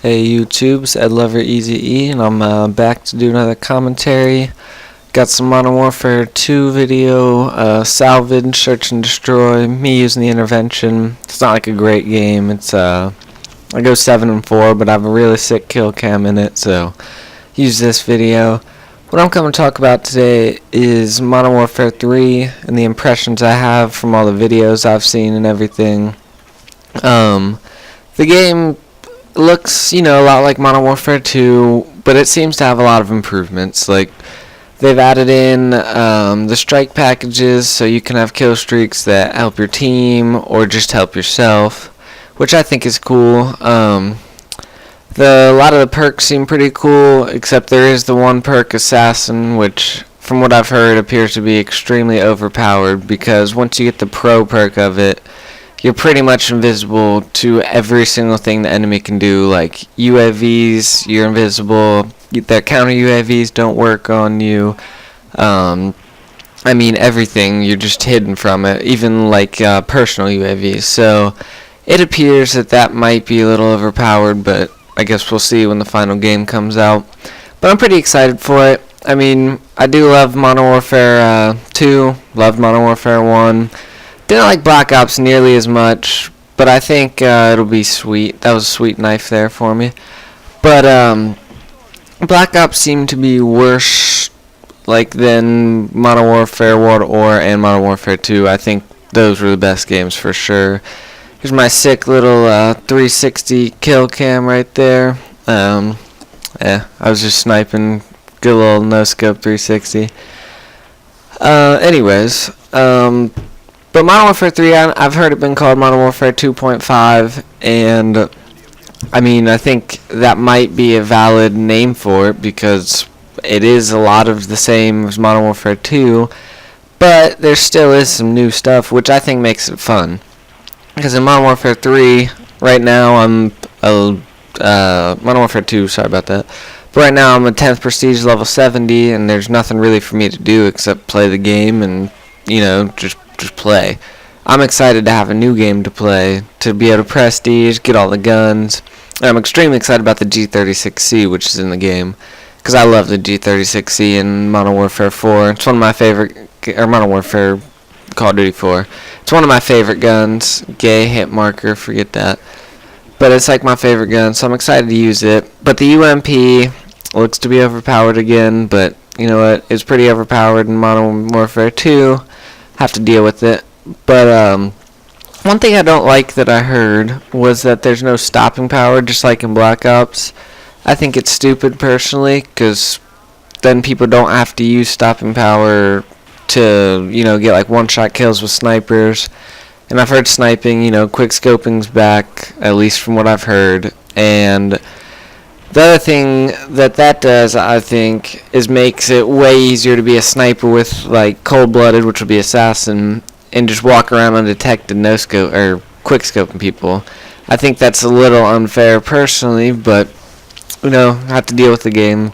Hey YouTube's Ed Lover Easy E, and I'm back to do another commentary. Got some Modern Warfare 2 video, salvage, search and destroy, me using the intervention. It's not like a great game. I go 7-4, but I have a really sick kill cam in it, so use this video. What I'm coming to talk about today is Modern Warfare 3 and the impressions I have from all the videos I've seen and everything. The game looks, a lot like Modern Warfare 2, but it seems to have a lot of improvements. Like, they've added in the strike packages, so you can have kill streaks that help your team or just help yourself, which I think is cool. A lot of the perks seem pretty cool, except there is the one perk, Assassin, which, from what I've heard, appears to be extremely overpowered, because once you get the pro perk of it, you're pretty much invisible to every single thing the enemy can do. Like UAVs, you're invisible. Their counter UAVs don't work on you. Everything, you're just hidden from it, even like personal UAVs. So it appears that might be a little overpowered, but I guess we'll see when the final game comes out. But I'm pretty excited for it. I do love Modern Warfare 2, loved Modern Warfare 1. Didn't like Black Ops nearly as much, but I think it'll be sweet. That was a sweet knife there for me. But Black Ops seemed to be worse than Modern Warfare World at War and Modern Warfare 2. I think those were the best games for sure. Here's my sick little 360 kill cam right there. I was just sniping. Good little no-scope 360. But Modern Warfare 3, I've heard it been called Modern Warfare 2.5, and I think that might be a valid name for it, because it is a lot of the same as Modern Warfare 2, but there still is some new stuff, which I think makes it fun. Because in Modern Warfare 3, right now Modern Warfare 2, sorry about that, but right now I'm a 10th Prestige level 70, and there's nothing really for me to do except play the game and, just play. I'm excited to have a new game to play, to be able to prestige, get all the guns. And I'm extremely excited about the G36C, which is in the game, because I love the G36C in Modern Warfare 4. It's one of my favorite, or Modern Warfare Call of Duty 4. It's one of my favorite guns. Gay hit marker, forget that. But it's like my favorite gun, so I'm excited to use it. But the UMP looks to be overpowered again, but you know what? It's pretty overpowered in Modern Warfare 2. Have to deal with it. But one thing I don't like that I heard was that there's no stopping power, just like in Black Ops. I think it's stupid personally, because then people don't have to use stopping power to get like one-shot kills with snipers. And I've heard sniping, quick scoping's back, at least from what I've heard. And the other thing that does, I think, is makes it way easier to be a sniper with like cold-blooded, which would be assassin, and just walk around undetected, no scope or quick scoping people. I think that's a little unfair personally, but I have to deal with the game.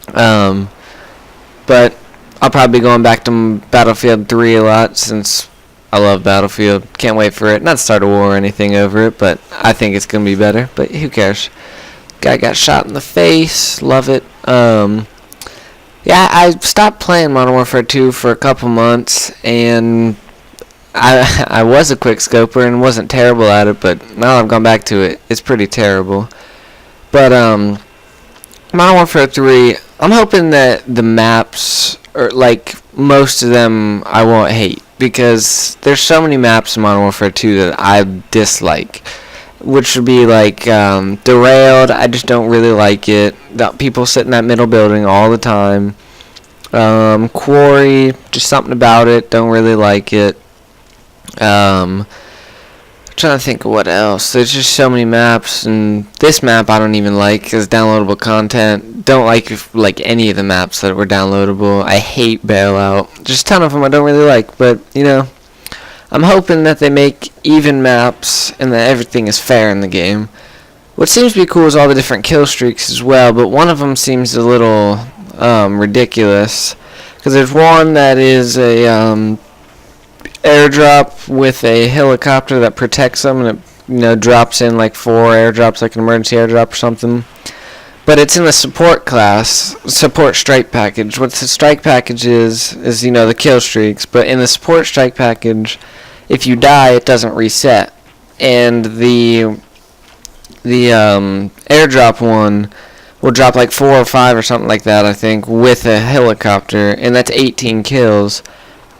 But I'll probably be going back to Battlefield 3 a lot, since I love Battlefield. Can't wait for it. Not to start a war or anything over it, but I think it's gonna be better. But who cares? Guy got shot in the face. Love it. I stopped playing Modern Warfare 2 for a couple months, and I was a quick scoper and wasn't terrible at it, but now I've gone back to it, it's pretty terrible. But Modern Warfare 3, I'm hoping that the maps, or like most of them, I won't hate, because there's so many maps in Modern Warfare 2 that I dislike. Which would be like Derailed. I just don't really like it. People sit in that middle building all the time. Quarry, just something about it. Don't really like it. I'm trying to think of what else. There's just so many maps, and this map I don't even like because downloadable content. Don't like any of the maps that were downloadable. I hate Bailout. Just a ton of them I don't really like, but I'm hoping that they make even maps and that everything is fair in the game. What seems to be cool is all the different kill streaks as well, but one of them seems a little ridiculous, because there's one that is a airdrop with a helicopter that protects them, and drops in like 4 airdrops, like an emergency airdrop or something. But it's in the support class, support strike package. What the strike package is the kill streaks. But in the support strike package, if you die, it doesn't reset. And the airdrop one will drop like 4 or 5 or something like that, I think, with a helicopter, and that's 18 kills.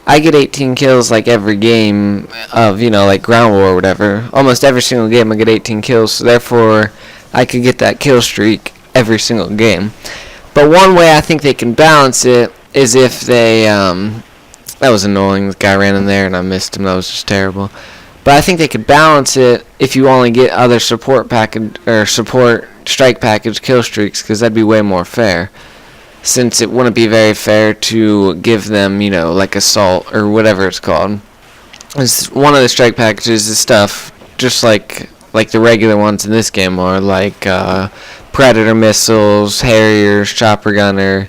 I get 18 kills like every game of, like ground war or whatever. Almost every single game I get 18 kills, so therefore I could get that kill streak every single game. But one way I think they can balance it is if they, that was annoying, the guy ran in there and I missed him, that was just terrible. But I think they could balance it if you only get other support package, or support strike package kill streaks, because that'd be way more fair. Since it wouldn't be very fair to give them, like assault or whatever it's called. It's one of the strike packages is stuff just like the regular ones in this game are, like Predator missiles, Harriers, chopper gunner,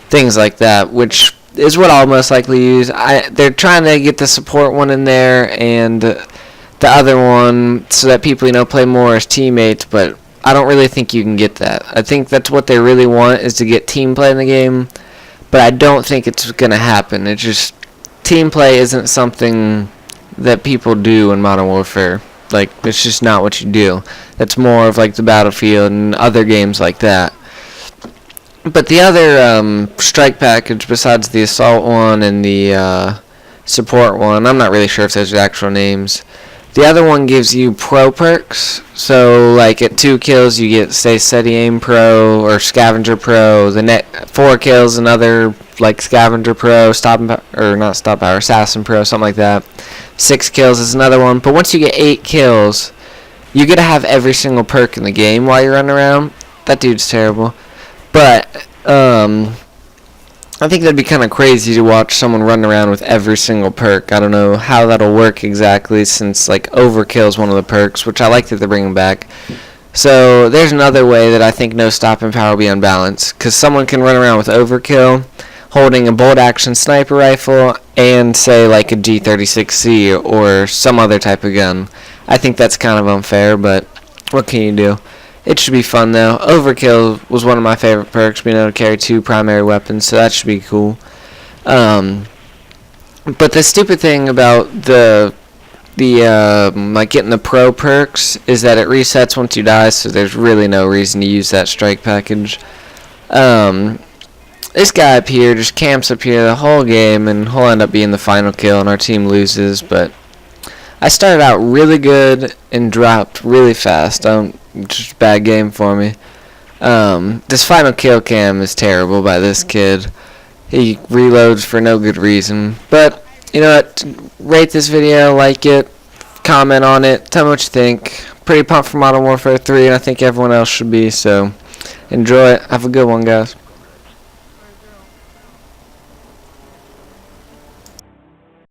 things like that, which is what I'll most likely use. They're trying to get the support one in there and the other one so that people, play more as teammates, but I don't really think you can get that. I think that's what they really want, is to get team play in the game, but I don't think it's going to happen. It's just, team play isn't something that people do in Modern Warfare. Like, it's just not what you do. That's more of like the Battlefield and other games like that. But the other strike package, besides the assault one and the support one, I'm not really sure if those are actual names. The other one gives you pro perks. So, like, at 2 kills, you get, say, Steady Aim Pro or Scavenger Pro. The net 4 kills, another, like, Scavenger Pro, Assassin Pro, something like that. 6 kills is another one. But once you get 8 kills, you get to have every single perk in the game while you're running around. That dude's terrible. But, I think that'd be kind of crazy to watch someone run around with every single perk. I don't know how that'll work exactly, since like overkill is one of the perks, which I like that they're bringing back. So there's another way that I think no stopping power will be unbalanced, because someone can run around with overkill, holding a bolt action sniper rifle, and say like a G36C or some other type of gun. I think that's kind of unfair, but what can you do? It should be fun, though. Overkill was one of my favorite perks, being able to carry 2 primary weapons, so that should be cool. But the stupid thing about the like getting the pro perks is that it resets once you die, so there's really no reason to use that strike package. This guy up here just camps up here the whole game, and he'll end up being the final kill, and our team loses, but I started out really good and dropped really fast. Just a bad game for me. This final kill cam is terrible by this kid. He reloads for no good reason. But, you know what? Rate this video, like it, comment on it, tell me what you think. Pretty pumped for Modern Warfare 3, and I think everyone else should be, so enjoy it. Have a good one, guys.